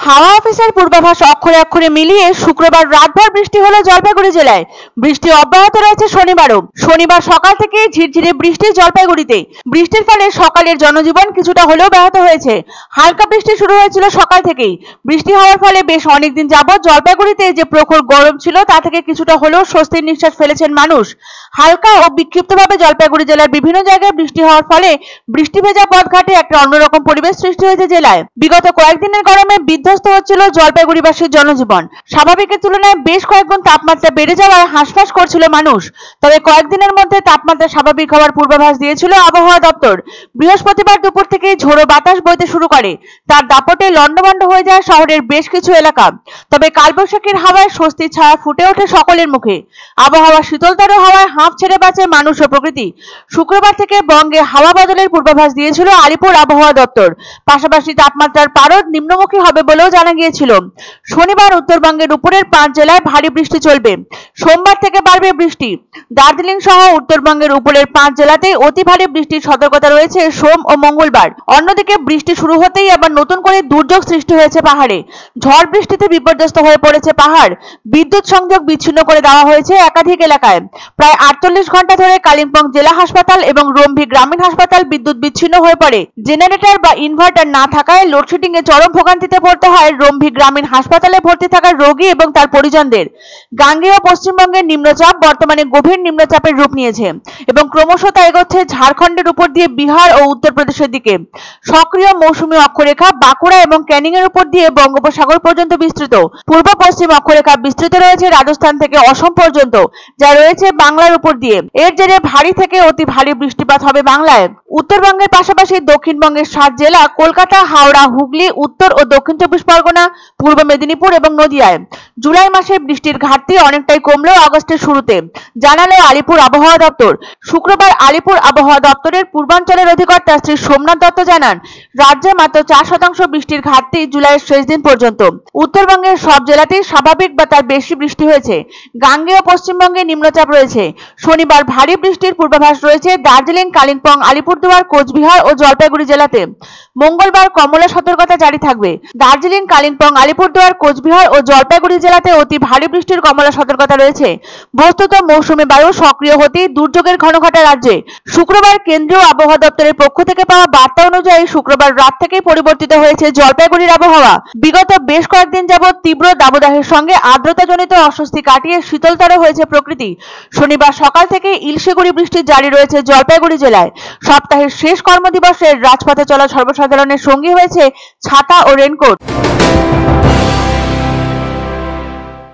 হাওয়া অফিসের পূর্বাভাস অক্ষরে অক্ষরে মিলিয়ে শুক্রবার রাতভর বৃষ্টি হলো জলপাইগুড়ি জেলায়। বৃষ্টি অব্যাহত রয়েছে শনিবারও। শনিবার সকাল থেকে ঝিরঝিরে বৃষ্টি জলপাইগুড়িতে। বৃষ্টির ফলে সকালের জনজীবন কিছুটা হলেও ব্যাহত হয়েছে। হালকা বৃষ্টি শুরু হয়েছিল সকাল থেকেই। বৃষ্টি হওয়ার ফলে বেশ অনেকদিন যাবৎ জলপাইগুড়িতে যে প্রখর গরম ছিল তা থেকে কিছুটা হলেও স্বস্তির নিঃশ্বাস ফেলেছেন মানুষ। হালকা ও বিক্ষিপ্তভাবে জলপাইগুড়ি জেলার বিভিন্ন জায়গায় বৃষ্টি হওয়ার ফলে বৃষ্টি ভেজা পথঘাটে একটা অন্যরকম পরিবেশ সৃষ্টি হয়েছে জেলায়। বিগত কয়েকদিনের গরমে বিধ্বস্ত হচ্ছিল জলপাইগুড়িবাসীর জনজীবন। স্বাভাবিকের তুলনায় বেশ কয়েকগুণ তাপমাত্রা বেড়ে যাওয়ায় হাঁসফাঁস করছিল মানুষ। তবে কয়েকদিনের মধ্যে তাপমাত্রা স্বাভাবিক হওয়ার পূর্বাভাস দিয়েছিল আবহাওয়া দপ্তর। বৃহস্পতিবার দুপুর থেকে ঝোড়ো বাতাস বইতে শুরু করে। তার দাপটে লন্ডভন্ড হয়ে যায় শহরের বেশ কিছু এলাকা। তবে কালবৈশাখীর হাওয়ায় স্বস্তির ছায়া ফুটে ওঠে সকলের মুখে। আবহাওয়া শীতলতর হওয়ায় হাঁফ ছেড়ে বাঁচে মানুষ ও প্রকৃতি। শুক্রবার থেকে বঙ্গে হাওয়া বদলের পূর্বাভাস দিয়েছিল আলিপুর আবহাওয়া দপ্তর। পাশাপাশি তাপমাত্রার পারদ নিম্নমুখী হবে বলেও জানা গিয়েছিল। শনিবার উত্তরবঙ্গের উপরের 5 জেলায় ভারী বৃষ্টি চলবে। সোমবার থেকে বাড়বে বৃষ্টি। দার্জিলিং সহ উত্তরবঙ্গের উপরের 5 জেলাতেই অতি ভারী বৃষ্টির সতর্কতা রয়েছে সোম ও মঙ্গলবার। অন্যদিকে বৃষ্টি শুরু হতেই আবার নতুন করে দুর্যোগ সৃষ্টি হয়েছে পাহাড়ে। ঝড় বৃষ্টিতে বিপর্যস্ত হয়ে পড়েছে পাহাড়। বিদ্যুৎ সংযোগ বিচ্ছিন্ন করে দেওয়া হয়েছে একাধিক এলাকায়। প্রায় 48 ঘন্টা ধরে কালিম্পং জেলা হাসপাতাল এবং রম্ভি গ্রামীণ হাসপাতাল বিদ্যুৎ বিচ্ছিন্ন হয়ে পড়ে। জেনারেটর বা ইনভার্টার না থাকায় লোডশেডিং এ চরম ভোগান্তিতে পড়তে হয় রম্ভি গ্রামীণ হাসপাতালে ভর্তি থাকা রোগী এবং তার পরিজনদের। গাঙ্গেয় পশ্চিমবঙ্গের নিম্নচাপ বর্তমানে গভীর নিম্নচাপের রূপ নিয়েছে এবং ক্রমশ তা এগোচ্ছে ঝাড়খণ্ডের উপর দিয়ে বিহার ও উত্তরপ্রদেশের দিকে। সক্রিয় মৌসুমী অক্ষরেখা বাঁকুড়া এবং ক্যানিং এর উপর দিয়ে বঙ্গোপসাগর পর্যন্ত বিস্তৃত। পূর্ব পশ্চিম অক্ষরেখা বিস্তৃত রয়েছে রাজস্থান থেকে অসম পর্যন্ত, যা রয়েছে বাংলার উপর দিয়ে। এর জেরে ভারী থেকে অতি ভারী বৃষ্টিপাত হবে বাংলায়। উত্তরবঙ্গের পাশাপাশি দক্ষিণবঙ্গের 7 জেলা কলকাতা, হাওড়া, হুগলি, উত্তর ও দক্ষিণ 24 পরগনা, পূর্ব মেদিনীপুর এবং নদিয়ায় জুলাই মাসে বৃষ্টির ঘাটতি অনেকটাই কমলো আগস্টের শুরুতে, জানালো আলিপুর আবহাওয়া দপ্তর। শুক্রবার আলিপুর আবহাওয়া দপ্তরের পূর্বাঞ্চলের অধিকর্তা শ্রী সোমনাথ দত্ত জানান, রাজ্যে মাত্র 4% বৃষ্টির ঘাটতি জুলাইয়ের শেষ দিন পর্যন্ত। উত্তরবঙ্গের সব জেলাতেই স্বাভাবিক বা তার বেশি বৃষ্টি হয়েছে। গাঙ্গেয় পশ্চিমবঙ্গে নিম্নচাপ রয়েছে। শনিবার ভারী বৃষ্টির পূর্বাভাস রয়েছে দার্জিলিং, কালিম্পং, আলিপুরদুয়ার, কোচবিহার ও জলপাইগুড়ি জেলাতে। মঙ্গলবার কমলা সতর্কতা জারি থাকবে। দার্জিলিং, কালিম্পং, আলিপুরদুয়ার, কোচবিহার ও জলপাইগুড়ি জেলাতে অতি ভারী বৃষ্টির কমলা সতর্কতা রয়েছে। বস্তুত মৌসুমী বায়ু সক্রিয় হতেই দুর্যোগের ঘনঘটা রাজ্যে। শুক্রবার কেন্দ্রীয় আবহাওয়া দপ্তরের পক্ষ থেকে পাওয়া বার্তা অনুযায়ী শুক্রবার রাত থেকেই পরিবর্তিত হয়েছে জলপাইগুড়ির আবহাওয়া। বিগত বেশ কয়েকদিন যাবৎ তীব্র দাবদাহের সঙ্গে আর্দ্রতাজনিত অস্বস্তি কাটিয়ে শীতলতর হয়েছে প্রকৃতি। শনিবার সকাল থেকে ইলশেগুড়ি বৃষ্টি জারি রয়েছে জলপাইগুড়ি জেলায়। সপ্তাহের শেষ কর্মদিবসের রাজপথে চলা সর্বসাধারণের সঙ্গী হয়েছে ছাতা ও রেনকোট।